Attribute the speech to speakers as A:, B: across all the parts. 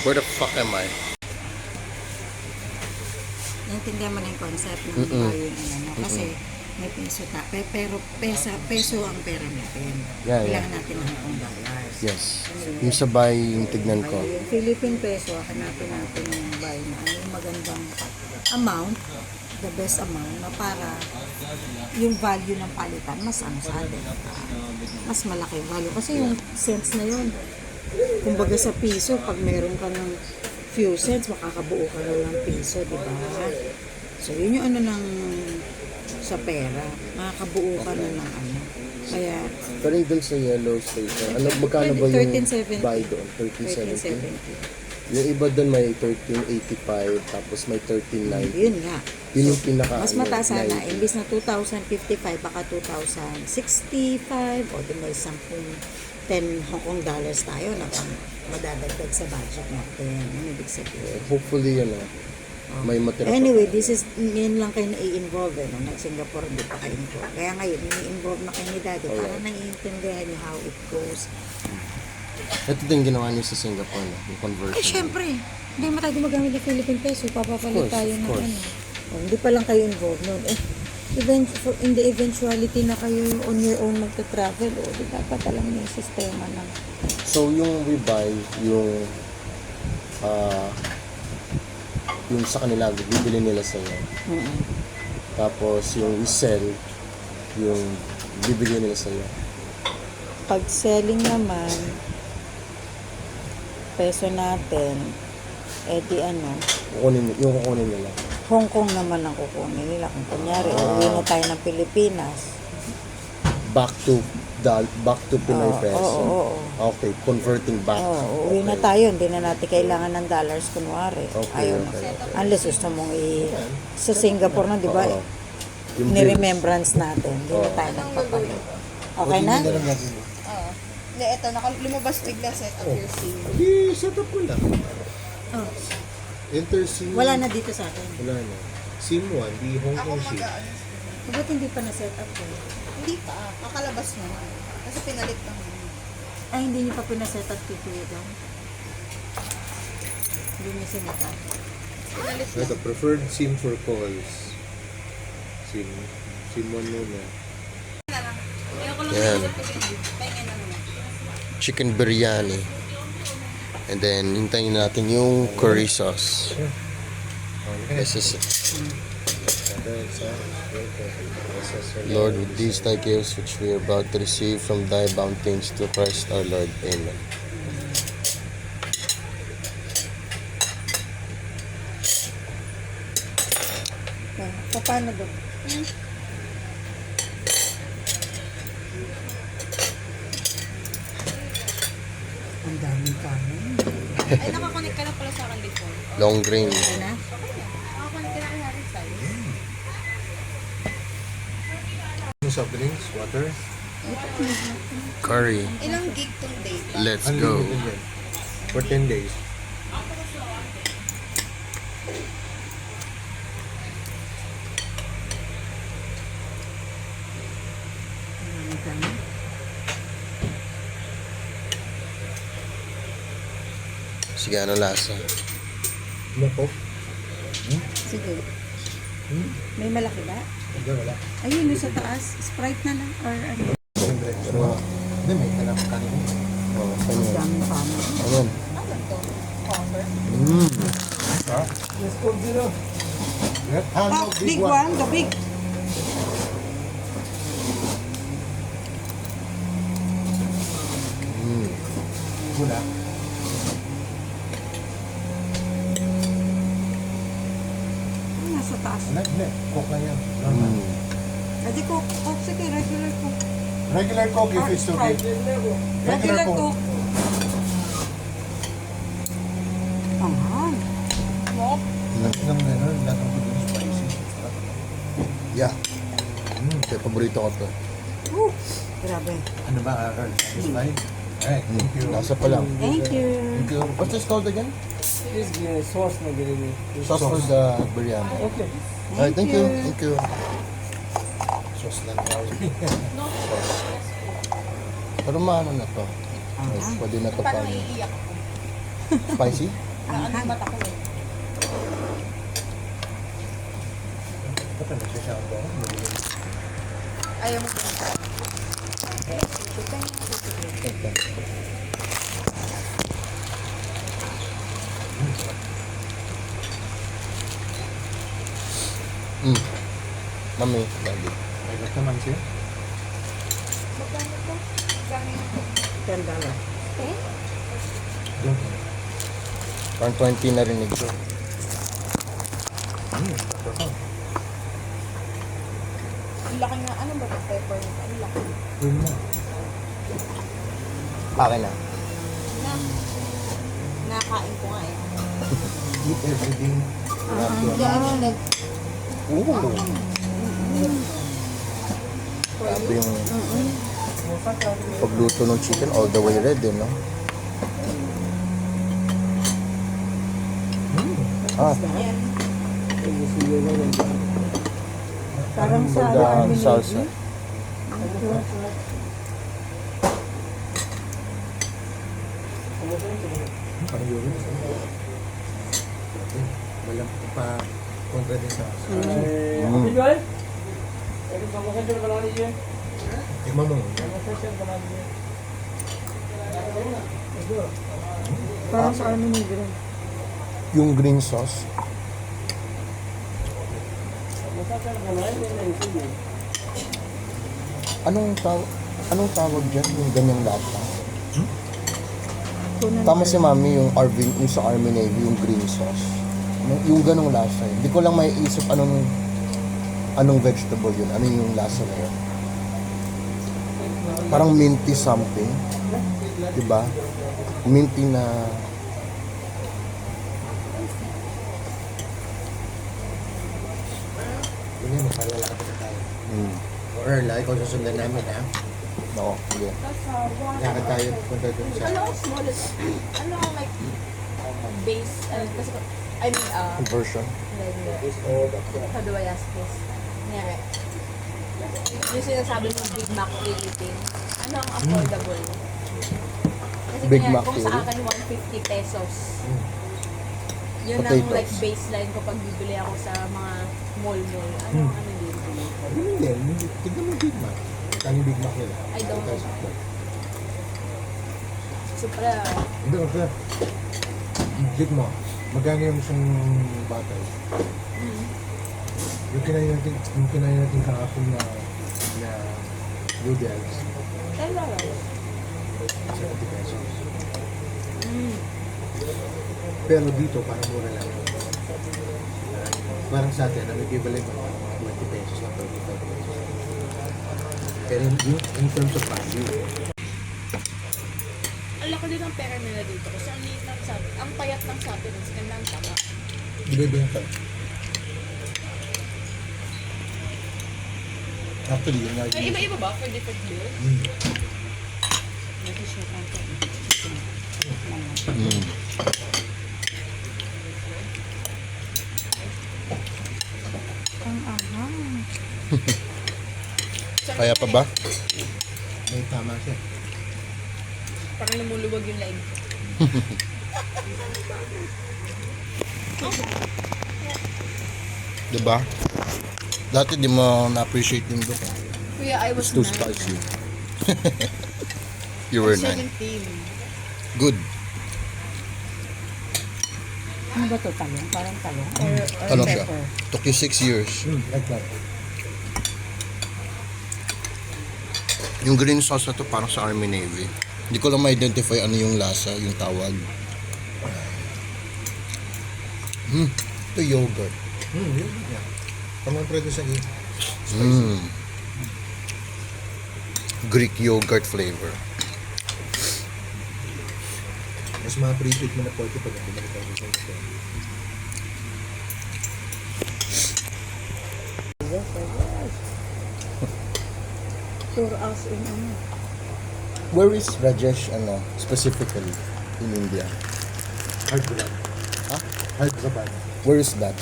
A: Where the fuck am I?
B: Naintindihan mo na yung concept ng value ano, kasi may peso pero peso ang pera natin.
A: Yeah,
B: Kailangan natin ng Hong dollars.
A: Yes. Yung sabay yung tignan ko.
B: Yung Philippine peso, hanapin natin yung buy na ano yung magandang amount, the best amount na para yung value ng palitan mas ano sa atin. Mas malaki yung value. Kasi yung cents na yun, kumbaga sa piso, pag meron ka ng few cents, makakabuo ka na ng piso, di ba? So, yun yung ano ng sa pera. Makakabuo ka na ng ano. Kaya,
A: Pero yung dun sa yellow station, ano, magkano ba yung
B: 13.70.
A: buy doon? 13.70?
B: 13.70.
A: Yung iba doon may 13.85, tapos may 13.90.
B: Yun nga.
A: Yun yung pinaka,
B: Mas mataas sana.
A: 90.
B: Imbis na 2,055, baka 2,065, o di may 10 Hong Kong dollars tayo na pang madadagdag sa budget natin. Ano ibig sabihin?
A: Hopefully, may matira pa.
B: Anyway, this is, yun lang kayo na-i-involve no? Nag-Singapore, hindi pa kayo involved. Kaya ngayon, i-involve na kayo ni Daddy para naiintindihan nyo how it goes.
A: Ito din ginawa niyo sa Singapore, no? Yung conversion.
B: Syempre, hindi mo tayo gumagamit ng Philippine peso, papapalit tayo ng
A: course.
B: ano. Oh, hindi pa lang kayo involved nun. In the eventuality na kayo on your own magta-travel, di dapat alam niyo yung sistema ng...
A: So, yung we buy, yung sa kanila, bibili nila sa iyo. Tapos, yung we sell, yung bibili nila sa iyo.
B: Pag selling naman, peso natin, di ano,
A: Kukunin nila.
B: Hong Kong naman ang kukunin nila. Kung kunyari, uwi na tayo ng Pilipinas.
A: Back to Pinoy peso.
B: Oo.
A: Okay, converting back.
B: Uwi na tayo, hindi na natin kailangan ng dollars kunwari.
A: Okay.
B: Unless gusto mong sa Singapore na, di ba?
A: Oo. Yung
B: Ni-remembrance natin. Hindi na tayo nagpapalit. Okay na?
C: Oo. Hindi, eto, lumabas bigla set up your SIM.
A: Set up ko lang.
B: Oh.
A: Enter SIM.
B: Wala na dito sa akin.
A: Wala na. SIM 1, di Hong
C: Ako
A: Kong SIM.
B: Ba't hindi pa na-set up ko?
C: Hindi pa. Kakalabas na. Kasi pinalit lang.
B: Ay, hindi niyo pa pina-set up Kuya daw. Hindi niyo sinet up.
C: Pinalit
A: Ito,
C: lang.
A: preferred SIM for calls. SIM 1 muna. Yan.
C: Pengen na naman.
A: Chicken biryani. And then, hintayin natin yung curry sauce. This is Lord, with these thy gifts which we are about to receive from thy bounties to Christ our Lord. Amen.
B: Paano ba? Ang daming kanin.
C: Ay, nakakonect ka na pala sa akin before.
A: Long grain.
B: Okay na?
C: Nakakonect ka na kay Harry sa'yo.
A: Soft drinks, water. Curry.
C: Ilang gig tong data?
A: Let's go. For 10 days.
B: Ang kanin.
A: Sige, ano lasa? Loko?
B: Sige. May malaki ba?
A: Wala.
B: Ayun, yung sa taas. Sprite na lang. Or ano.
A: Hindi, may tanap kanin. Oo,
B: Ang daming kanin.
A: Ayan.
C: Ano to? Offer?
A: Let's go, Zero.
B: Oh, big one. The big.
A: Gula.
B: Nasa taas.
D: Hindi, coke lang yan.
B: Adi Coke. Coke, sige. Regular Coke.
D: Regular coke if it's okay.
B: Regular Coke. Anghang.
C: Walk?
D: Lang gano'n, lang ang good spicy.
A: Yeah. Kaya paborito ko to.
B: Grabe.
D: Ano ba, Earl? Satisfied? Alright, thank you.
A: Nasa pa lang.
B: Thank you.
A: Thank you. What's this called again?
E: This sauce na ginili.
A: Sauce for the biryani.
E: Okay.
A: Alright, thank you. Thank you.
D: Sauce lang daw.
A: Pero maano na to. Pwede na to
C: Parang
A: pang
C: iiyak ako.
A: spicy.
C: Na ano yung mata ko eh.
D: Baka nagsashout ako.
C: Ayaw mo pinita.
A: Mami, lagi.
D: May gat naman siya.
B: $10.
D: Doon.
A: Parang 20 narinig ko.
C: Ang laki nga, ano ba ito? Pepper nito. Ang laki.
D: Doon mo.
A: Akin na.
C: Na. Nakain ko nga eh.
D: Eat everything.
C: Hindi, ano, nag...
A: Ooh. Grabe yung pagluto ng chicken all the way red, eh, no? Ah,
B: Parang sa
A: the
B: ano,
A: salsa.
D: Parang yun. Walang pa kontra din sa Tikman mo.
B: Parang sa ano negro.
A: Yung green sauce. Anong tawag dyan? Yung ganyang lata? Tama si Mami yung Arvin, yung sa Army Navy, yung green sauce. Yung ganong lasa. Hindi ko lang maiisip anong vegetable yun. Ano yung lasa na yun. Parang minty something. Diba? Minty na...
D: Ganyan, magpalalakad na tayo. O Earl, ikaw susundan namin ha.
A: Oo, sige.
D: Lakad tayo, punta dun sa...
C: Ano ang smallest? Ano ang like base? Kasi, I mean,
A: Version.
C: how do I ask this? Kunyari, yung sinasabi mong Big Mac Philippine, ano ang affordable? Kasi
A: Big
C: kunyari,
A: Mac
C: kung sa
A: Philippine?
C: akin 150 pesos, yun ang
A: Potatoes.
C: like baseline ko pag bibili ako sa mga mall-mall. Ano din?
D: Hindi, tignan mo yung Big Mac. Saan yung Big Mac nila?
C: I don't know. So, para,
D: Hindi, okay. Big Mac. Magkano yung isang batay? Yung kinain natin kahapon na noodles.
C: $10.
D: 70 pesos. Pero dito, parang mura lang. Parang sa atin, ang equivalent ng mga 20 pesos na 35 pesos. Pero in terms of value,
C: ang laki din ang pera nila dito kasi ang liit ng sabi. Ang payat ng sabi ng skin lang tama.
D: binibenta. Actually, yun nga
C: May
D: yun.
C: iba-iba ba for different bills?
B: Ang ahang.
A: Kaya pa ba?
D: May tama siya.
C: Parang lumuluwag yung leg.
A: Diba? Dati di mo na-appreciate yung look.
C: Kuya, I was
A: It's too
C: 9.
A: spicy. You were 9.
C: 17.
A: Good.
B: Ano ba to? Talong? Parang talong? Or
A: Talong siya.
B: pepper?
A: Took you 6 years.
D: Like that.
A: Yung green sauce na to parang sa Army Navy. Hindi ko lang ma-identify ano yung lasa, yung tawag. Ito yogurt.
D: Yun. Yeah. Pamumpre doon sa
A: Greek yogurt flavor.
D: mas ma-appreciate mo na po ito pag bumalik tayo sa ito.
B: Tour us in ano.
A: Where is Rajesh specifically in India?
D: Hyderabad.
A: Huh?
D: Hyderabad.
A: Where is that?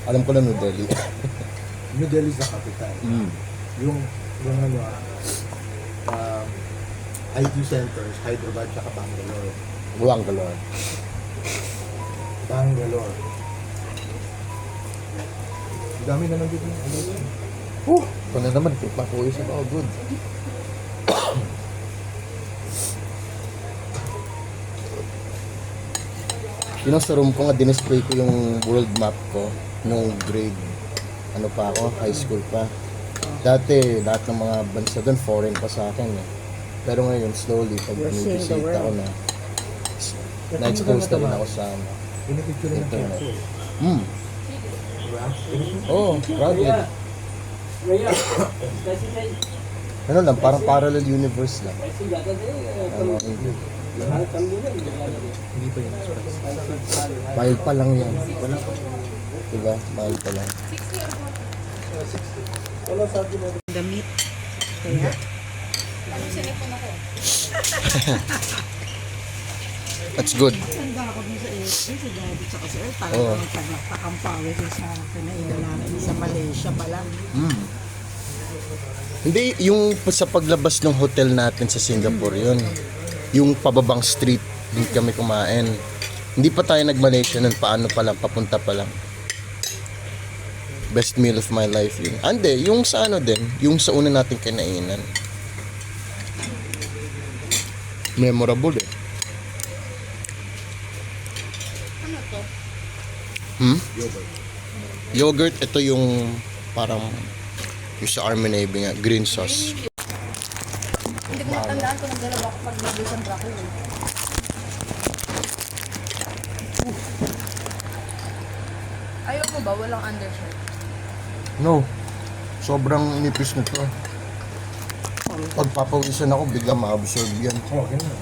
A: Alam ko lang New Delhi.
D: New Delhi is the capital. Yung IT centers, Hyderabad at Bangalore.
A: Bangalore.
D: Bangalore. Dami na lang dito.
A: Ito na naman, pakuwi sa ako. Good. Yun ang sa room ko nga, dinisplay ko yung world map ko nung grade, ano pa ako, high school pa. Dati, lahat ng mga bansa doon, foreign pa sa akin eh. Pero ngayon, slowly, pag
B: You're seeing the
A: binibisita ko
B: world.
A: na, na-expose na rin ako sa ano.
D: Pinipicture na
A: Internet.
D: ng
A: Hmm.
D: Diba?
A: Oh, proudly.
E: Raya, kasi say,
A: Ano lang, parang parallel universe lang.
E: kasi gata din,
A: Ano, hindi.
E: lahat kami din.
D: Hindi pa yun.
A: Mahal pa lang yan. Diba? Mahal pa lang.
E: Wala sabi mo.
B: Damit. Kaya,
C: Ano sinipon ako?
A: That's good.
B: handa ako dun sa AFC, si Daddy tsaka si Earl.
A: Oo.
B: Talagang tagapakampawi ko sa pinailalaki sa Malaysia pa lang.
A: Hindi, yung sa paglabas ng hotel natin sa Singapore yun. Yung pababang street, doon kami kumain. Hindi pa tayo nag-Malaysia nun, paano pa lang, papunta pa lang. Best meal of my life yun. Ande, yung sa ano din, yung sa una natin kinainan. Memorable eh.
C: Ano to?
A: Yogurt, ito yung parang yung sa Army Navy nga, green sauce.
C: Hindi ko matandaan kung nagdalawa ako pag nag-isang ako. Ayaw mo ba? Walang undershirt.
A: No, sobrang nipis nito. Pag papawisan ako, bigla ma-absorb yan.
D: Oh, yan na.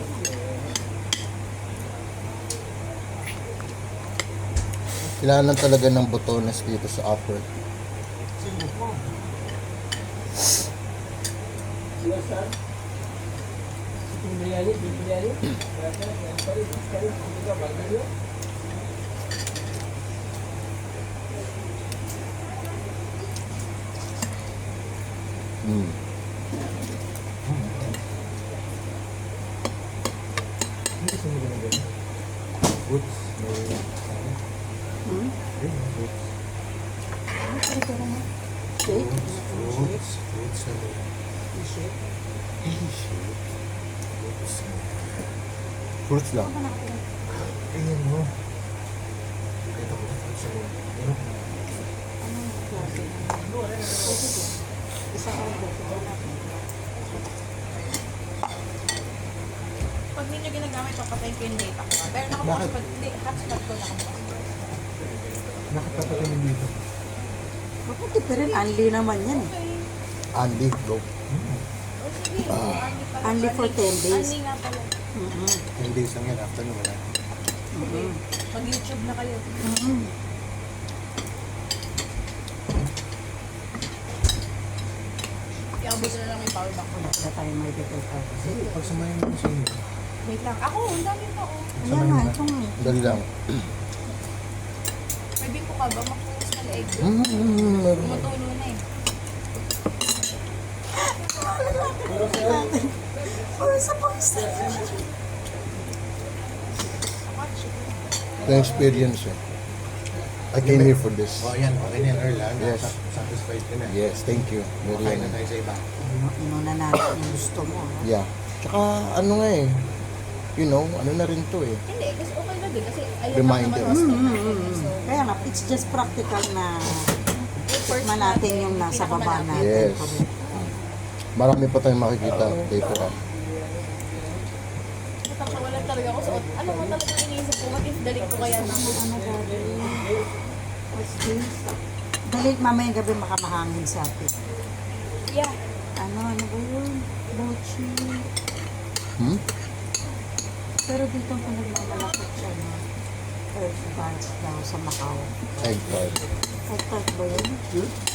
A: Kailangan talaga ng botones dito sa upper.
E: Siya, biryani, biryani.
A: Mm.
D: Hindi kasi mo ganun. Roots. Roots. Roots. Roots na may
A: Fruits lang.
D: Ayan mo. Ito ko. Roots na may
C: Pag ninyo ginagamit yung patay ko yung data ko. Pero nakabukas hindi, hotspot ko nakabukas.
D: nakapatayin dito.
B: Mabuti pa rin, unli naman yan eh.
A: Andy, go.
C: O sige,
B: Only for 10 days.
C: Only nga pala.
D: Hindi isang yan. After na wala.
C: Mag-YouTube na kayo. Kaya buso na lang yung power bank ko.
B: Wala tayo may detail pa.
D: Hindi, pag samayin mo sa inyo.
C: Wait lang. Ako, ang dami pa oh.
B: Ayan nga, itong
A: Dali lang.
C: Pwede ko ka ba makuha na leeg?
A: Meron.
C: Tumutulo na eh.
A: Ito yung experience eh. I came here for this.
D: Oh, yan. Okay na yan, Earl.
A: Yes.
D: Satisfied ka na.
A: Yes, thank you. Very
D: Kain na
A: ano.
D: tayo sa iba.
B: inuna natin yung gusto mo.
A: Yeah. Tsaka ano nga eh. You know, ano na rin to eh.
C: Hindi, kasi okay na din. Kasi ayun
A: Reminder.
C: lang naman hospital. So,
B: Kaya nga, it's just practical na
C: first
B: tikman natin yung nasa baba natin.
A: Yes. Marami pa tayong makikita later on.
C: Natakawalan talaga ako sa alam mo talaga iniisip ko, what if dalig ko kaya na
B: Ano gagawin? What's this? Dali mamayang gabi makamahangin sa atin.
C: Yeah.
B: Ano ba yun? Bochi. Pero dito kung nagmamalakot siya na first batch daw sa Macau.
A: Egg tart.
B: Egg tart ba yun?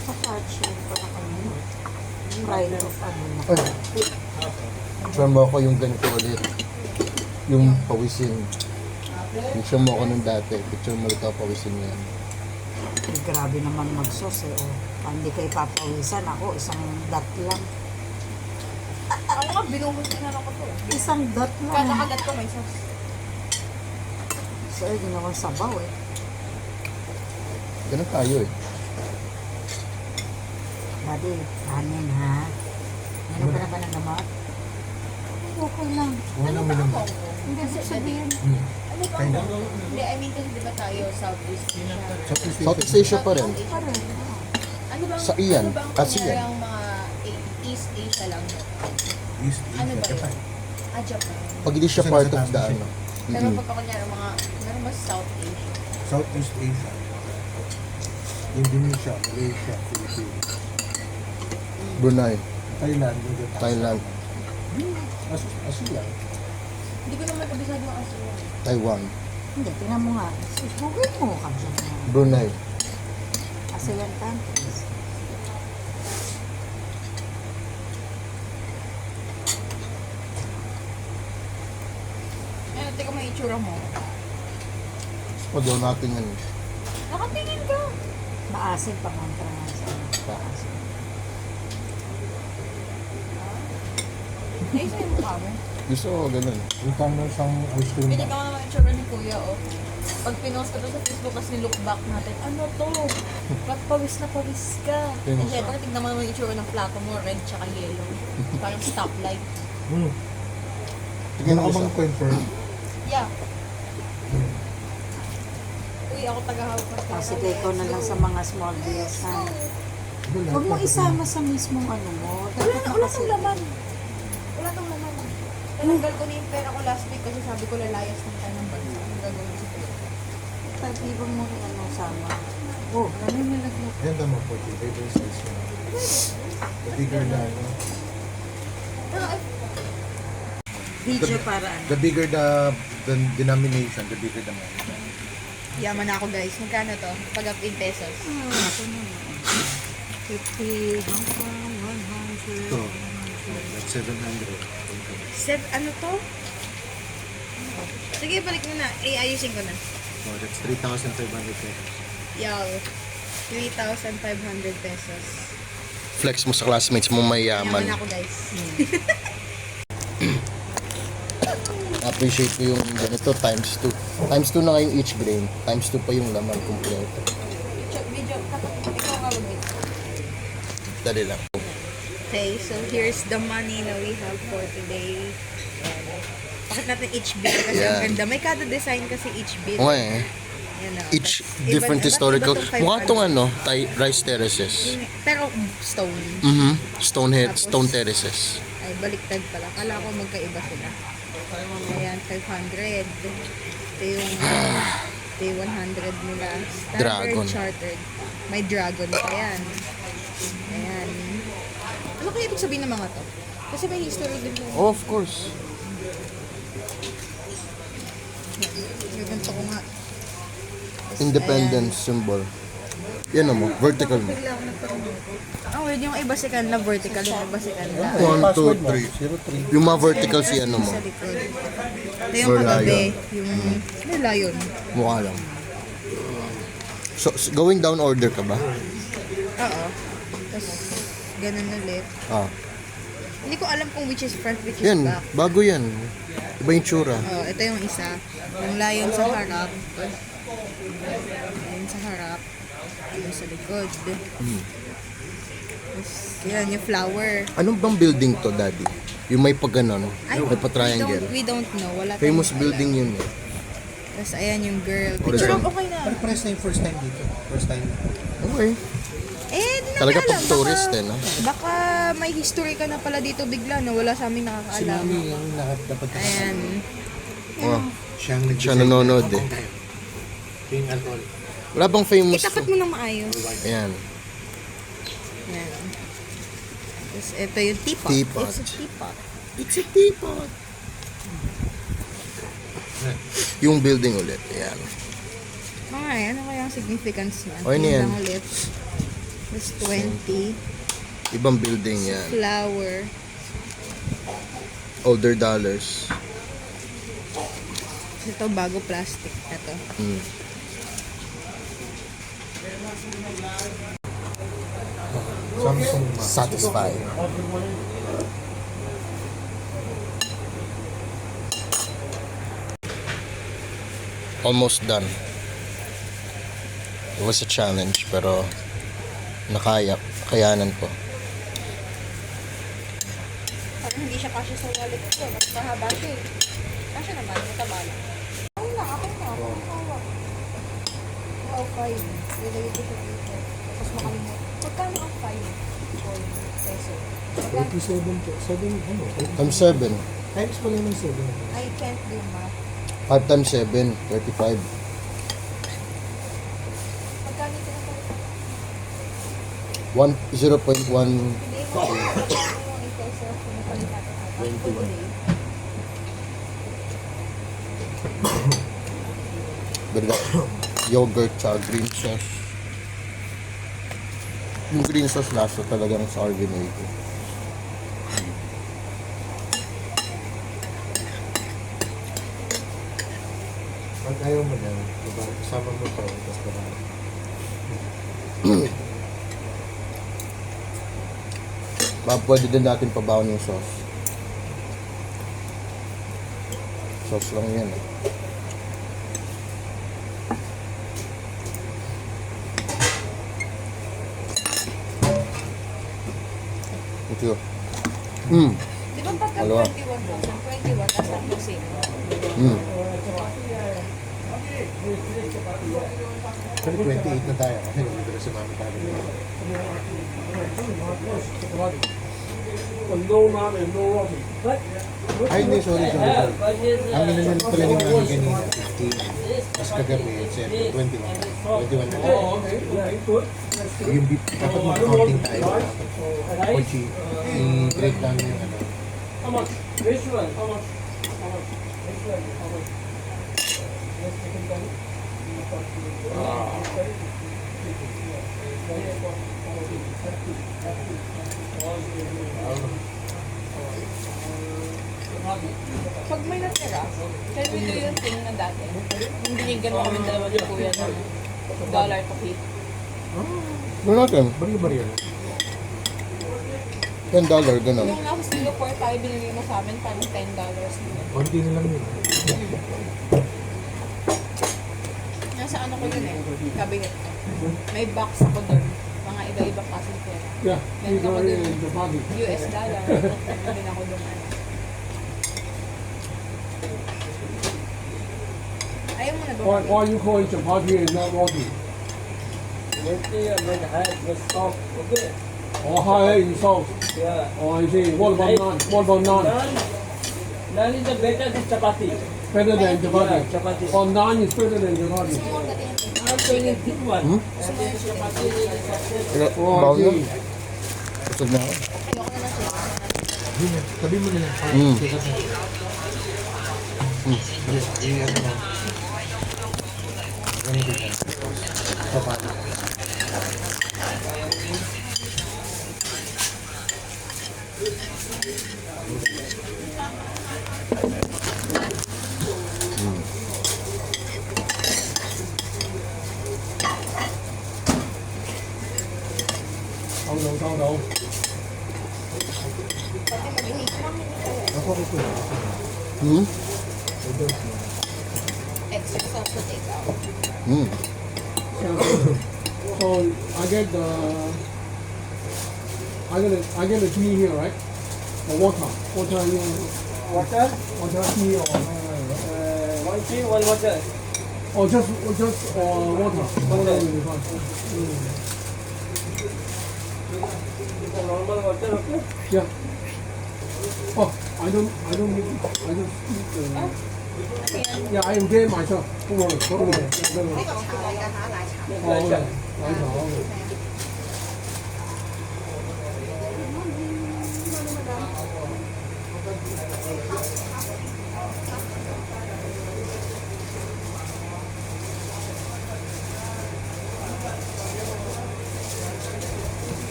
B: Sa tart siya para kami. Fried of ano na.
A: Ay. Picture mo ako yung ganito ulit. Yung pawisin. Picture mo ako nung dati. Picture mo ulit ako pawisin yan.
B: Eh, grabe naman mag-sauce eh. Oh. Hindi kayo papawisan ako. Isang dot lang.
C: Ako nga, binuhos na lang ako to.
B: Isang dot
C: Kada
B: lang.
C: kagat ko may sauce.
B: So, ay, ginawa sabaw eh.
A: Ganun tayo eh.
B: Daddy, kanin ha? Meron ka na ba ng gamot? Okay lang.
D: Wala naman naman.
B: Hindi sabihin.
C: Ano ba?
D: Kaya na.
C: Hindi, I mean, kasi di ba tayo Southeast Asia?
A: Southeast Asia pa rin.
B: Parang,
C: Ano bang,
A: Sa iyan,
C: ano bang
A: kasi
C: kunyari
A: yan.
C: ang mga East Asia lang?
D: East
C: Ano
D: Asia,
C: ba
D: Japan.
C: yun? Ah, Japan.
A: Pag hindi siya
D: Kasi
A: part
D: nasa
A: of
D: taas
A: the
D: na siya.
A: ano.
C: Pero
A: Mm-mm.
C: pagka kunyari mga, meron ba sa South Asia?
D: Southeast Asia. Indonesia, Malaysia, Philippines,
A: Brunei,
D: Thailand, Indonesia.
A: Thailand,
D: Asia.
C: Hindi ko naman kabisado ang Asia.
A: Taiwan,
B: hindi, tingnan mo nga. Google mo ka dyan.
A: Brunei.
B: ASEAN countries.
C: Ano, teka mo yung itsura mo.
A: O daw natin yan.
C: Nakatingin ka.
B: Maasin pa man sa maasin.
C: Ay, sa'yo yung mukha mo.
A: Gusto ko ganun.
D: Yung tama siyang ice cream
C: Pili
D: ba?
C: ka mo naman yung itsura ni Kuya, oh. Pag pinost ko to sa Facebook, kasi look back natin, ano to? Ba't pawis na pawis ka?
A: Pinost.
C: And syempre, tignan mo naman yung itsura ng plato mo, red tsaka yellow. Parang stoplight.
A: Tingnan
D: Ano
A: mo
D: ka bang
A: isa.
D: confirm?
C: Yeah. Uy, ako tagahawak ng pera.
B: Kasi ikaw na lang sa mga small deals ha. Huwag mo isama sa mismong ano mo.
C: Wala
B: Dapat
C: na, wala tong
B: nakasilip.
C: laman. Wala tong laman. Tinanggal ko na yung pera ko last week kasi sabi ko lalayas ng tayo ng bansa. Ang gagawin sa pera.
B: Pag-ibang mo rin ano sama. Oh, ano yung nilaglag?
D: Yan tama po, yung paper size mo. The bigger na, ano.
B: Video para ano.
D: The bigger the denomination, the bigger the money.
C: Yaman na ako guys. Magkano to? Pag up in pesos.
B: Ito naman. 50, hanggang 100.
D: Ito, that's 700.
C: Ano to? Sige, balik mo na. Ayusin ko na.
D: Oh, that's 3,500 pesos.
C: Yaw. 3,500 pesos.
A: Flex mo sa classmates mo mayaman.
C: Yaman na ako guys.
A: Appreciate ko yung ganito times 2. Times 2 na nga yung each grain. Times 2 pa yung laman kompleto.
C: Video, ikaw nga mag-video.
A: Dali lang.
C: Okay, so here's the money na we have for today. Bakit natin each bill kasi ang
A: Yan.
C: ganda. May kada design kasi each bill.
A: Okay.
C: Yan, oh.
A: Each
C: Tas
A: different
C: iba-
A: historical.
C: iba tong
A: Mukha
C: 500.
A: tong ano, rice terraces.
C: Pero stone.
A: Stone terraces.
C: Ay, baliktad pala. Kala ko magkaiba sila. Ayan, 500. Ito yung 100 nila. Standard
A: Dragon.
C: chartered. May dragon pa yan. Ayan. Ano kaya ibig sabihin ng mga to? Kasi may history din po.
A: Oh, of course.
C: Ganito ko nga.
A: Independence symbol. Yan mo, vertical mo.
C: Ang weird, yung iba sikan na vertical, yung iba sikan na
A: 1, 2, 3. Yung mga vertical si ano mo.
C: sa likod. Ito yung
A: Or
C: kagabi, yung may lion.
A: Mukha lang. So, going down order ka ba?
C: Oo. Tapos, ganun ulit.
A: Ah.
C: Hindi ko alam kung which is front, which is
A: Yan,
C: back.
A: bago yan. Iba yung tsura.
C: Oh, ito yung isa. Yung lion sa harap. Lion sa harap. Yung sa likod. Tapos, yan, yung flower.
A: Anong bang building to, Daddy? Yung may pag ganon, may pa-triangle.
C: We don't know. Wala tayong
A: Famous
C: alam.
A: building yun eh.
C: Tapos, ayan yung girl.
A: Horizon.
C: Picture okay na.
D: Press na yung first time dito. First time.
A: Okay.
C: Eh, di natin
A: Talaga
C: alam.
A: pag tourist
C: Baka-
A: eh, no?
C: Baka may history ka na pala dito bigla na wala sa aming nakakaalam.
D: Yung dapat
C: Ayan.
A: Oh,
D: siyang
A: siya nanonood eh.
D: Yung alcohol.
A: Wala bang famous
C: Itapat
A: to?
C: mo ng maayos.
A: Ayan.
C: Ayan. Tapos ito yung teapot.
A: Teapot.
C: It's a teapot.
A: It's a teapot. Yung building ulit. Ayan.
C: Mga ano kaya ang significance niya?
A: O, ano yan?
C: Tingnan ulit. Tapos 20.
A: Ibang building yan.
C: Flower.
A: Older dollars.
C: Ito bago plastic. Ito.
A: Hmm.
D: Samsung Max.
A: Satisfied. almost done. It was a challenge pero kayanan ko.
C: Parang hindi siya kasya sa wallet ko. Mas mahaba siya eh. Kasya naman, mataba lang. Ay na, akin na. Hawak. Oh, 5. Nilagay ko siya dito. Tapos makalimut. Magkano ang 5? 4 peso.
E: 47 po. 7, ano?
A: Times 7.
E: Times pala ng 7.
C: I can't do math.
A: 5 times 7, 35.
C: Magkano ito na pala?
A: 0.1.
C: Hindi mo. Yung peso. Pinapalit natin. 21.
A: Pero yogurt tsaka green sauce. Yung green sauce lasa talagang sour vinegar.
D: Pag ayaw mo na, diba, kasama mo to, tapos diba,
A: Pwede din natin pabaon yung sauce. Sauce lang yan eh. Thank you.
C: Di ba pagka
A: Dalawa.
C: 21 tapos ang same?
D: pero 28 na tayo kasi nandito na si Mami tayo.
E: No mom and no Robbie. But,
D: Ay, hindi, sorry. Ang minanong pala ni Mami kanina, 15. Tapos kagabi, 21. 21 na tayo.
E: oh, okay. Yeah, good.
D: Yung beef, dapat mag-counting tayo. Kochi, i-break down yung ano.
E: How much? This one. How much? How much? This one. How much? Yes, you can tell me.
C: Pag may natira, can we do yung thing na dati? Yung binigyan mo kami dalawa ni Kuya ng dollar to hit.
A: Doon natin.
D: Bari-bari yan.
A: $10, ganun.
C: Yung nasa Singapore tayo, binigay mo sa amin parang $10.
D: Konti na lang yun.
C: Nasa ano ko yun eh, cabinet ko. May box ako doon. Mga iba-iba klaseng pera.
E: Yeah,
C: Meron
E: you
C: ako
E: got it
C: dun
E: in the body.
C: US dollar. Meron din ako doon ano. Ayaw mo na ba?
E: Why you call it chapati and not roti?
F: When had the stock, okay.
E: Or higher in sauce?
F: Yeah.
E: Or I say, what about naan? What about naan?
F: Naan is the better than chapati.
E: Better than chapati.
F: Yeah, chapati.
E: Or naan is better than chapati.
C: Gusto mo dating
F: I'm saying a thick one.
C: Gusto mo yung chapati.
E: Oh,
A: Baon
E: I
A: yun.
E: see.
A: Busog na ako.
C: Ayoko na ng siya.
D: Yun yan, tabi mo na lang. Ano na. Ganito yan. Paano?
E: Tao đầu.
C: Pati mag-hate lang.
D: Ako ito.
C: Extra sauce to take out.
E: So I get the I get the tea here, right? Or water. Water you
F: Water,
E: water tea
F: one tea, one water.
E: or just water. Water will be fine.
F: The normal water, okay.
E: Yeah. Oh, I don't need. I just eat the. Yeah, I enjoy myself. Don't worry. Don't worry. Don't worry.
C: 茶嚟㗎嚇，奶茶。
E: Oh, okay. I know.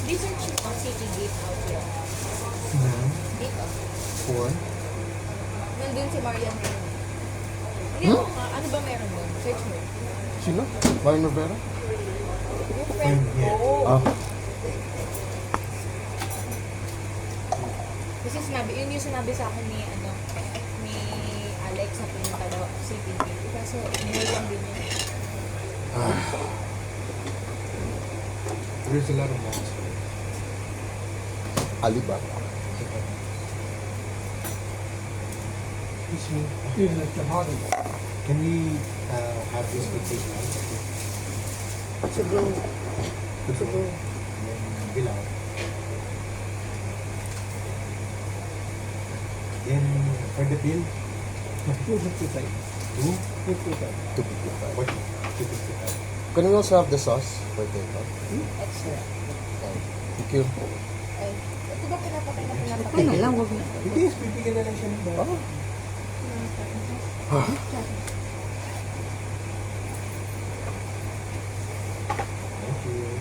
C: These are cheap on City Gate out here. Dito.
D: 4.
C: Nandun si Marian ngayon. Hindi mo nga, ano ba meron doon? Search mo.
A: Sino? Mario Novera?
C: Yung friend ko.
A: Ah.
C: Kasi sinabi sa akin ni Alex na pumunta daw si PBB. Kaso, hindi lang din yun.
D: There's a lot of malls.
A: Alibaba.
D: Excuse me.
E: He's Mr. Hardy.
D: Can we have this for take now?
B: Siguro.
D: Siguro. Bilang. Then, for the bill,
E: 255.
D: two?
E: 255.
A: 255.
D: What? 255.
A: Can we also have the sauce for takeout?
C: Extra.
A: Thank you.
C: Ay, ito ba pinapatay na pinapatay?
B: Ay na lang, wag na.
D: Hindi, bibigyan na lang siya ng bago. Thank you.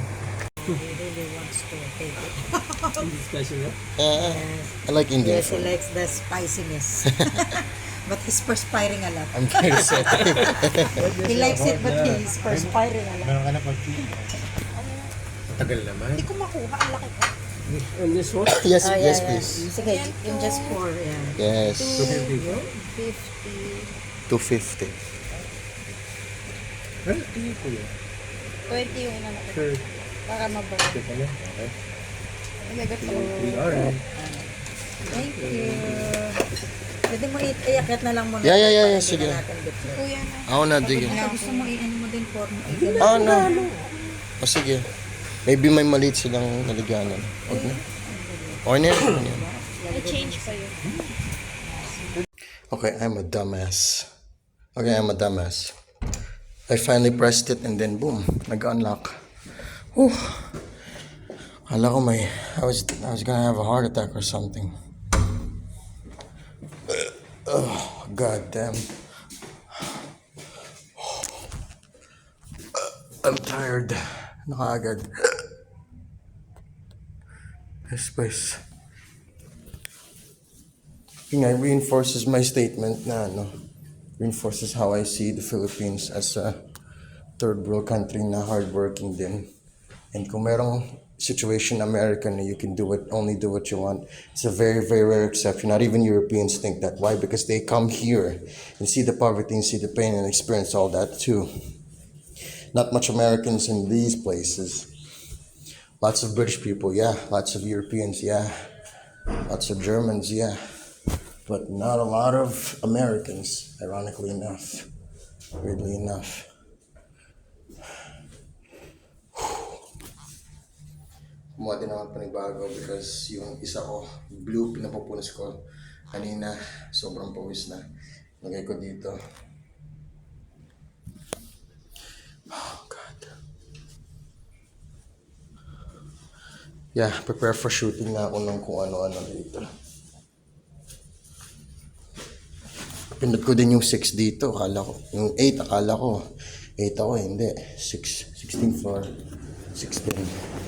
B: He really wants to take it.
F: Discussion, yeah?
A: I like Indian
B: Yes, he
A: food.
B: likes the spiciness. But he's perspiring a lot.
A: I'm very sad.
B: He likes it, but he's perspiring a lot.
D: Meron ka na pag Tagal naman.
C: Hindi ko makuha. Ang laki ko.
F: And this one?
A: Yes,
B: Ah,
A: yes,
B: yeah.
A: please.
B: Sige, in just pour, yeah.
A: Yes.
C: 50.
A: 250.
D: Well, tingin ko yun.
C: 20 yung inano ko.
D: Sure.
C: Para mabawa.
D: Ito pala. Okay.
C: Ilagat ko.
D: Alright.
B: Thank you. Pwede mo iakit na lang muna.
A: Yeah.
B: Para hindi
A: Sige.
B: na natin bitbit.
C: Kuya na.
A: Ako na, dige.
B: Kung gusto mo, i-ano mo din for
A: Oh, no. O, sige. Maybe may maliit silang naliganan. Huwag na. Okay na yan.
C: May change pa yun.
A: Okay, I'm a dumbass. I finally pressed it and then boom, nag-unlock. Whew. Akala ko I was gonna have a heart attack or something. Oh, god damn. I'm tired. Nakaagad. This place. Yun nga, reinforces my statement na reinforces how I see the Philippines as a third world country na hardworking din. And kung merong situation in America na you can only do what you want, it's a very, very rare exception. Not even Europeans think that. Why? Because they come here and see the poverty and see the pain and experience all that too. Not much Americans in these places. Lots of British people, yeah. Lots of Europeans, yeah. Lots of Germans, yeah. But not a lot of Americans, ironically enough. Weirdly enough. Kumuha din naman panibago because yung isa ko, blue, pinapupunas ko kanina, sobrang pawis na. Lagay ko dito. Oh, God. Yeah, prepare for shooting na ako ng kung ano-ano dito. Pinot ko din yung 6 dito, akala ko. Yung 8, akala ko. 8 ako, hindi. 16 floor. 16.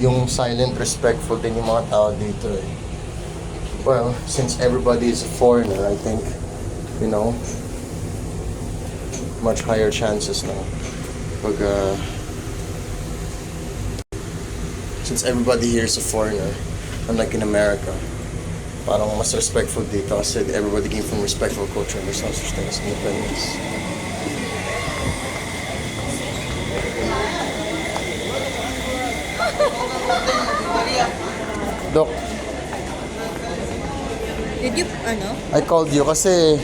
A: Yung silent, respectful din yung mga tao dito eh. Well, since everybody is a foreigner, I think, much higher chances na pag since everybody here is a foreigner, unlike in America, parang mas respectful dito kasi everybody came from respectful culture and there's no such thing as independence. Dok,
B: Did you,
A: I called you kasi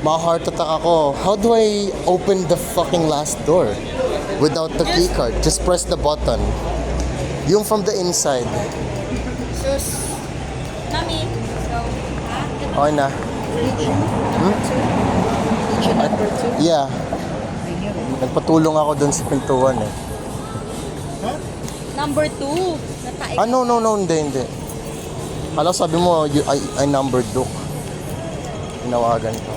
A: ma-heart attack ako. How do I open the fucking last door without the key card? Just press the button. Yung from the inside.
C: Sus. Mami. So,
A: Okay na.
B: number 2?
A: Yeah. Nagpatulong ako dun sa pintuan eh.
C: number 2. Nataik.
A: Ah, no, hindi. Alam, sabi mo, I numbered Duke. Tinawagan ko.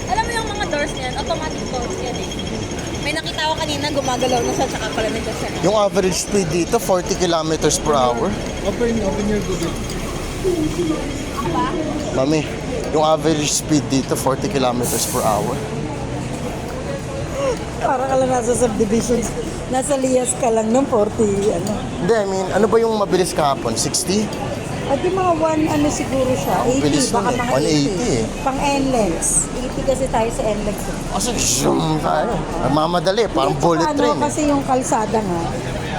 C: Alam mo yung mga doors niyan, automatic doors yan eh. May nakita ko kanina, gumagalaw na siya, tsaka pala nandiyan siya.
A: Yung average speed dito, 40 kilometers per hour.
D: Open your Google.
A: Mami, yung average speed dito, 40 kilometers per hour.
B: Para ka lang nasa subdivision. Nasa Lias ka lang ng 40, ano.
A: Hindi, I mean, ano ba yung mabilis kahapon? 60?
B: At yung mga ano siguro siya, 80,
A: bilis
B: baka
A: nun eh.
B: mga
A: 180 eh.
B: Pang NLEX. 80 kasi tayo sa NLEX.
A: Kasi zoom tayo. Mamadali, parang bullet train. Eh.
B: Kasi yung kalsada nga.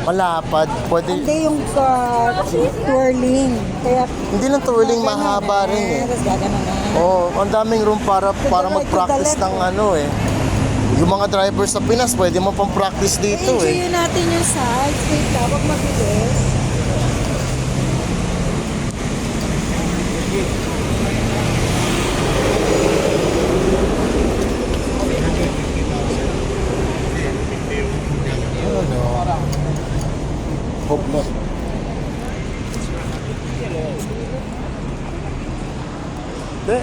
A: Malapad, pwede.
B: Hindi yung twirling. Kaya
A: Hindi lang twirling, mahaba rin eh.
B: Tapos gaganon na.
A: Oh, ang daming room para mag-practice ng ano eh. Yung mga drivers sa Pinas, pwede mo pang practice dito eh.
B: Enjoy natin yung sides. Wait lang, huwag mabilis.
A: Hope not. Hindi.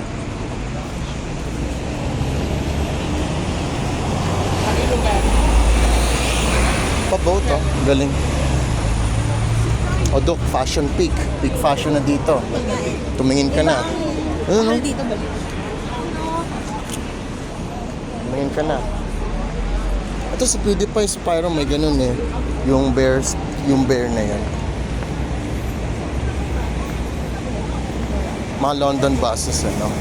A: Pa-boat oh. Galing. O Dok, Fashion Peak. Peak fashion na dito. Tumingin ka na. Ano?
B: Dito ba?
A: Tumingin ka na. Ito sa PewDiePie Spyro may ganun eh. Yung bear na yan. Mga London buses ano.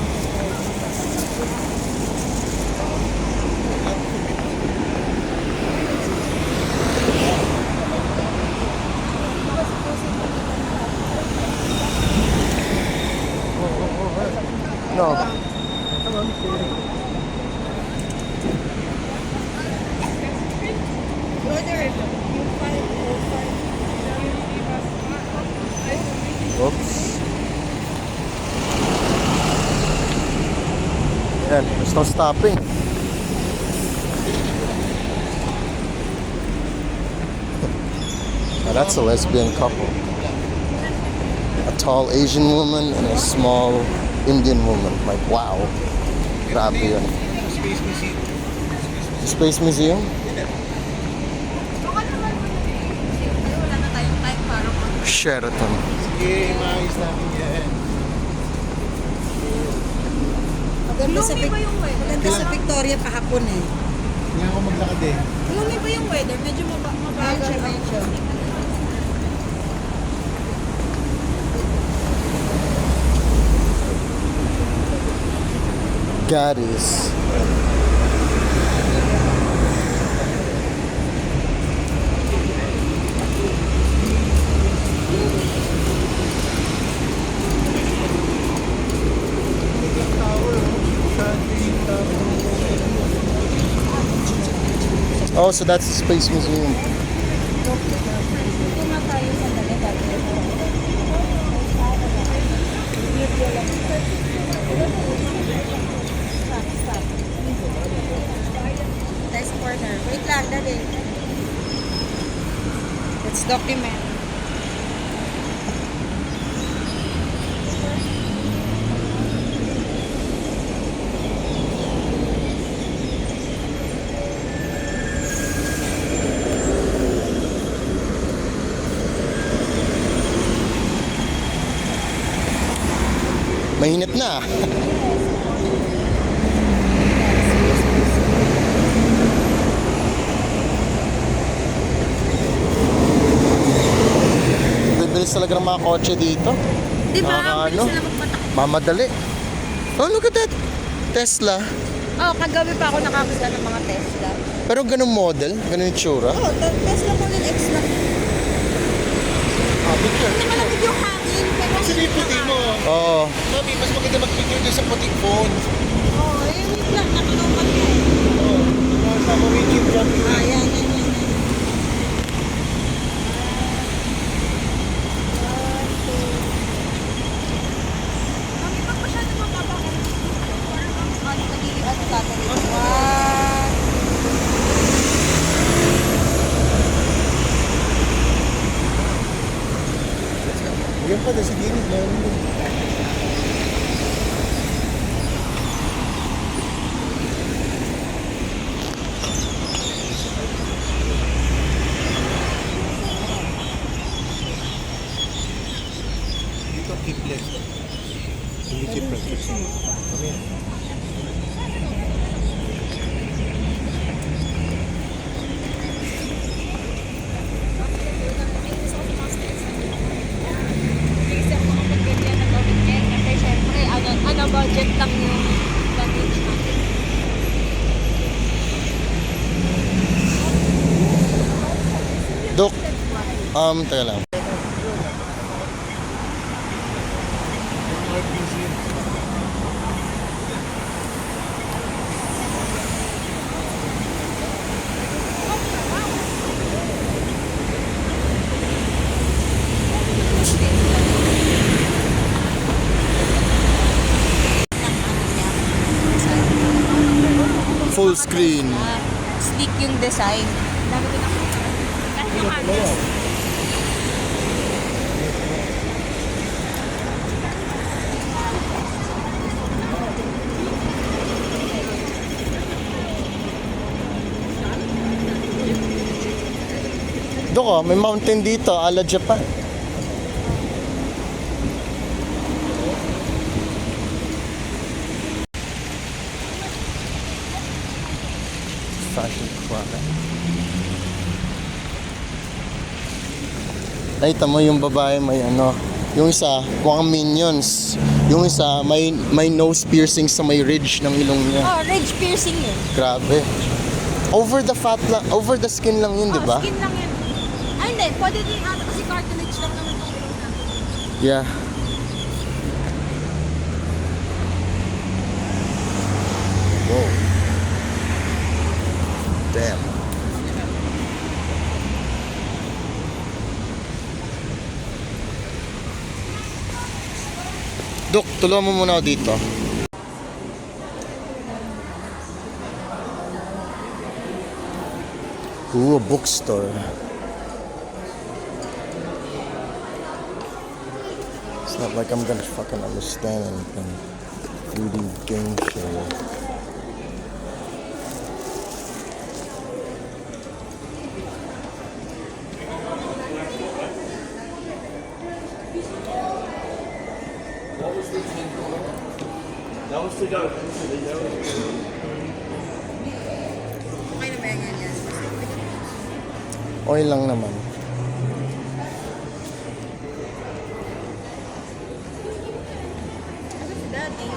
A: No. Oops. Yan, there's no stopping. Now that's a lesbian couple. A tall Asian woman and a small Indian woman. Like, wow. Grabe yun.
D: Space Museum.
A: Space Museum?
C: Wala na tayong time para
A: Sheraton.
D: Sige, maayos natin yan.
B: Maganda sa,
C: Gloomy ba yung weather?
B: maganda sa Victoria kahapon eh.
D: Hindi ako maglakad eh.
C: Gloomy ba yung weather? Medyo mabagal.
B: Medyo.
A: Garis. Oh, so that's the Space Museum.
B: Dito na tayo sa Nice corner. Wait lang, dali. Let's document.
A: Mainit na. Bibilis talaga ng mga kotse dito.
C: Di ba?
A: Nakakaano?
C: Bilis sila magpatakbo.
A: Mamadali. Oh, look at that. Tesla.
C: Oh, kagabi pa ako nakakita ng mga Tesla.
A: Pero ganun model, ganun yung tsura.
C: Oh, Tesla Model X na. Hindi malamig yung hangin. Pero
D: Kasi yung puti mo.
A: Oo.
D: Mami, mas maganda mag-picture doon sa puting phone.
C: oh, wait lang. Nakalokan ko.
D: Oo. Tama mo yung chip jump.
C: Ah, yan. Mami, pag masyado mababa ko. Parang nagiging tatalik. What?
D: Yan pa, nasa gilid. Meron din. Dito, keep left.
C: Kasi ako makapag-ganyan na gawin niya. Kasi syempre, ano budget lang yung luggage natin.
A: Dok, teka lang. Full screen.
C: Sleek yung design. Dami ko nakita. Kahit yung halos.
A: Dok, oh, may mountain dito, ala Japan. Fashion product. Nakita mo yung babae may ano, yung isa, mukhang Minions. Yung isa, may nose piercing sa may ridge ng ilong niya.
C: Oh, ridge piercing yun.
A: Grabe. Over the skin lang yun, di ba?
C: Skin lang yun. Ay, hindi. Pwede din ano kasi cartilage lang naman yung ilong natin.
A: Yeah. Whoa. Damn. Dok, tulungan mo muna ako dito. Ooh, a bookstore. It's not like I'm gonna fucking understand anything. 3D game show.
C: Okay na ba yan yan?
A: Oil lang naman.
C: Daddy.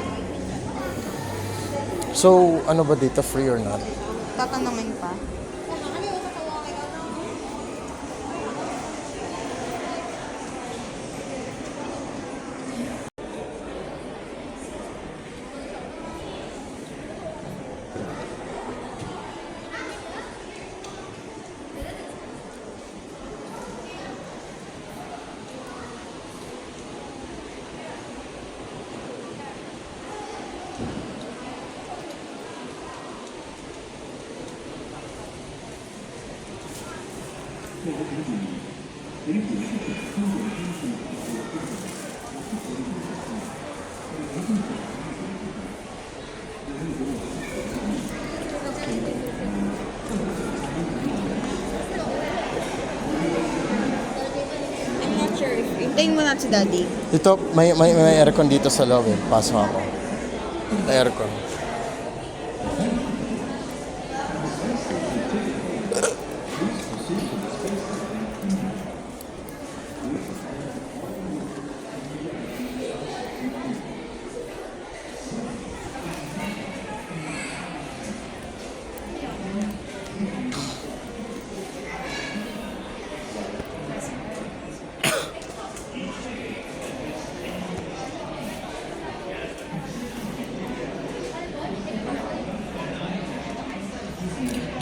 A: So, ano ba dito? Free or not?
C: Tatanungin pa. I'm not sure. Hintayin mo natin si Daddy.
A: Dito, may aircon dito sa loob eh. Pasok ako. May aircon.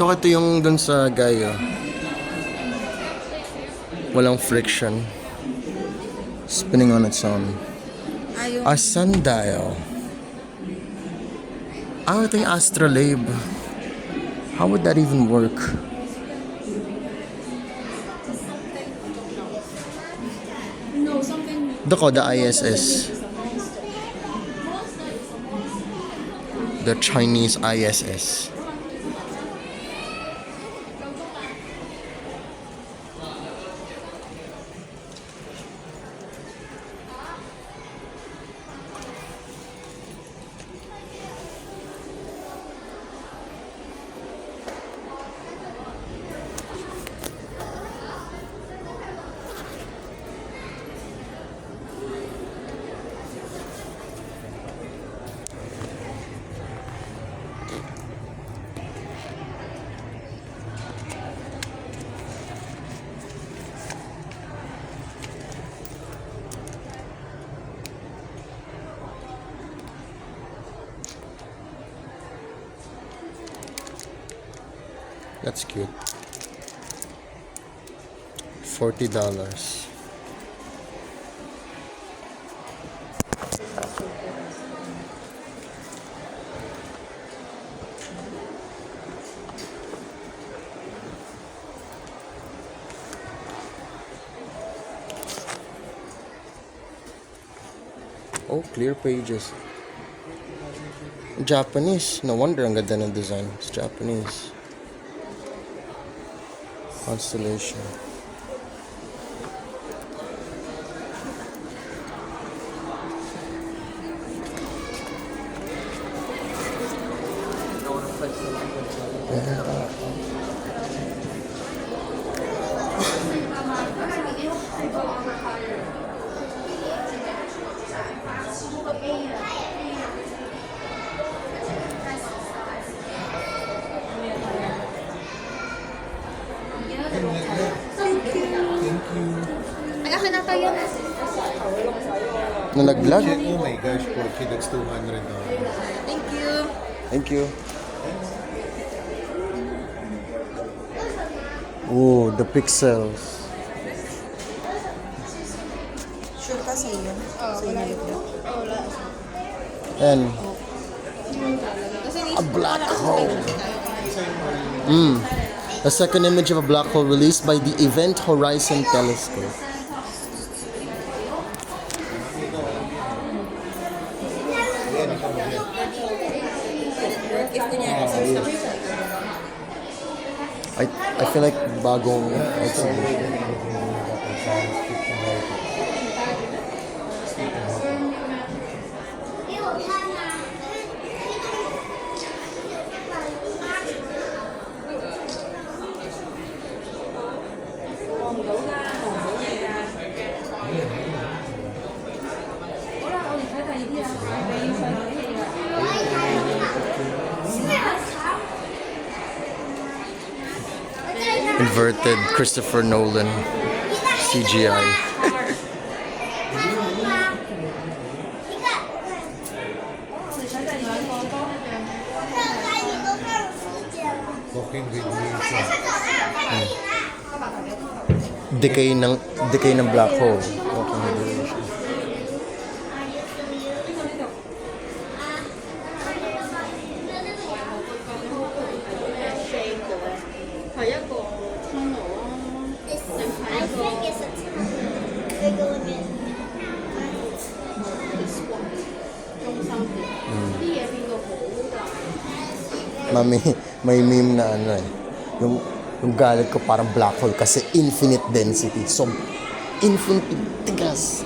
A: Ito yung dun sa Gayo. Walang friction. Spinning on its own.
C: Ayun.
A: A sundial. Ito yung astrolabe. How would that even work? Doko, the ISS. The Chinese ISS. That's cute. $40. Oh, clear pages. Japanese. No wonder ang ganda ng design. It's Japanese. Constellation.
C: Ay, akin na tayo.
A: Nalaglag?
D: Oh my gosh, Porky, that's $200.
C: Thank you.
A: Thank you. Oh, the pixels.
B: Sure ka sa iyo?
C: Oh, wala ito. Oh, wala.
A: And
C: Kasi
A: a black hole. The second image of a black hole released by the Event Horizon Telescope. I feel like bagong exhibition. Inverted Christopher Nolan CGI.
D: Walking with me.
A: Decay ng black hole. Walking with radiation.
C: 係一個通路啊，定係一個 中心啲嘢變到好大。
A: Mami, may meme na ano eh. Yung galit ko parang black hole kasi infinite density. So, infinite tigas.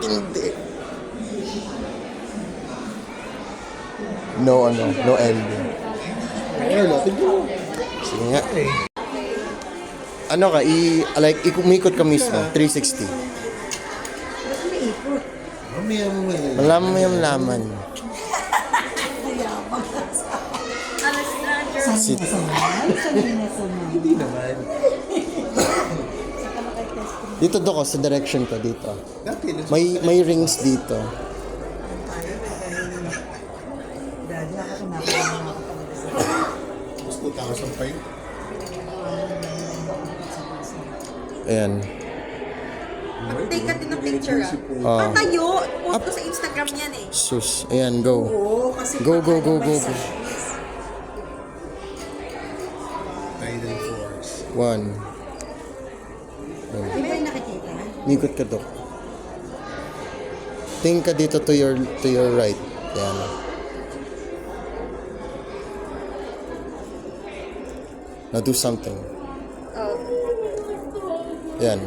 A: Hindi. No ending. Sige nga. Ano ka, umikot ka mismo, 360.
D: Mamaya mo eh.
A: Malaman mo yung laman. Sit.
D: Hindi naman.
A: Dito ko, sa direction ko, dito.
D: Dati,
A: May rings dito.
D: mas 2,000 pa yun.
A: Ayan.
C: Take ka din ng picture
A: Ah.
C: Tayo! Post ko sa Instagram yan eh.
A: Sus. Ayan, go.
B: Oo, kasi
A: Go.
D: Tidal Force.
A: 1.
B: Di ba yung nakikita?
A: Mikot ka, Dok. Tingin ka dito to your right. Ayan. Now do something. Ayan.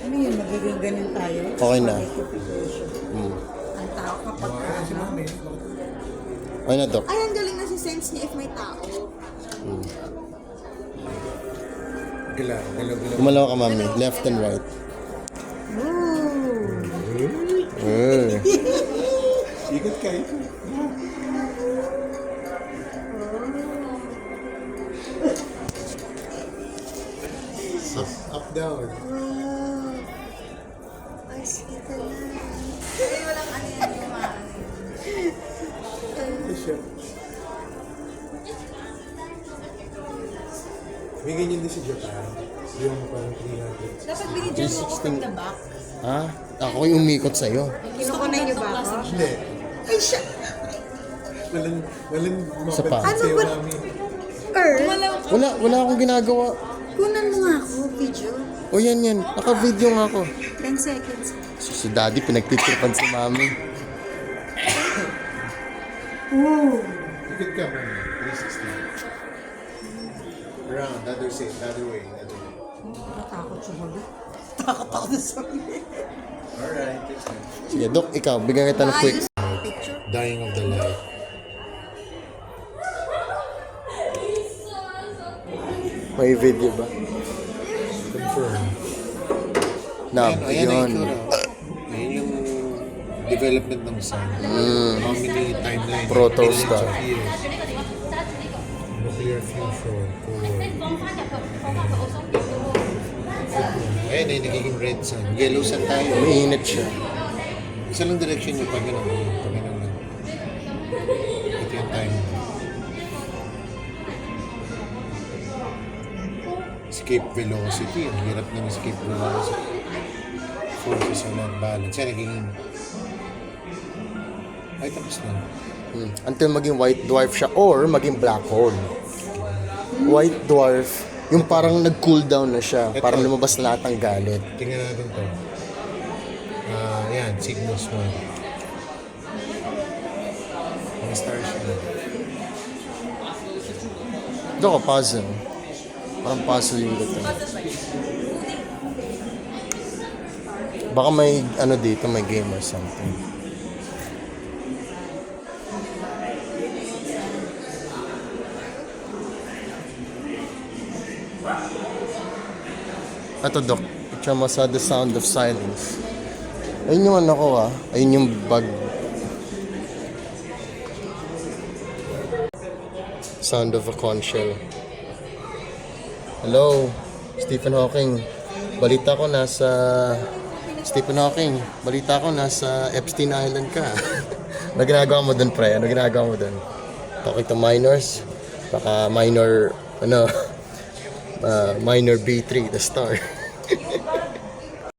B: Ano yun, magiging ganun tayo?
A: Okay na.
B: Ang tao kapag
A: Okay na, Dok.
C: Ay, ang galing na si sense niya if may tao.
D: Galaw.
A: Gumalaw ka, Mami. Left and right.
D: Ikot ka. Up, down.
C: Ay, sige ka na. Ay, walang ano yan yung
D: Siya. May ganyan din sa Japan. Yung parang 300.
B: Dapat binidyan mo ako from the back.
A: Ha? Ako yung umikot sa'yo.
B: Kinukunan niyo ba ako?
D: Hindi.
B: Ay, siya!
D: Walang
A: Sa pa.
D: mapansin sa'yo
B: Ano ba?
D: namin.
A: Wala akong ginagawa.
B: Kunan mo nga ako, video.
A: O yan. Naka-video nga ako.
B: 10 seconds.
A: Si daddy, pinagtitripan si mami.
D: Ikot ka mo. 360. Around, the other side, the other way.
B: Nakatakot siya ulit. Takot ako na sa
D: Alright.
A: Sige, Dok, ikaw, bigyan kita ng quick.
B: picture.
D: Dying of the light.
A: May video ba?
D: Confirm.
A: Na,
D: Ayan ang
A: yun.
D: itsura. Ayan yung development ng sun. How many timeline?
A: Protostar.
D: Billions of years. Nuclear fusion. Core. Ayan ay nagiging red sun. Yellow sun tayo.
A: Umiinit siya.
D: Isa lang direction yung pag ganun. Pag ganun lang. Ito yung time. Escape velocity. Ang hirap ng escape velocity. Forces are not balanced. Yan naging... Ay, tapos na.
A: Until maging white dwarf siya or maging black hole. White dwarf, yung parang nag-cool down na siya. Parang lumabas na lahat ng galit.
D: Tingnan natin to. Yan, Cygnus 1. Mga stars na.
A: Ito ka, puzzle. Parang puzzle yung dito. Baka may ano dito, may game or something. Ito, Dok. Picture mo sa The Sound of Silence. Ayun yung ano ko, Ayun yung bug. Sound of a conch shell. Hello, Stephen Hawking. Balita ko nasa Epstein Island ka. Ano ginagawa mo dun, pre? Ano ginagawa mo dun? Talking to minors? Baka minor B3, the star.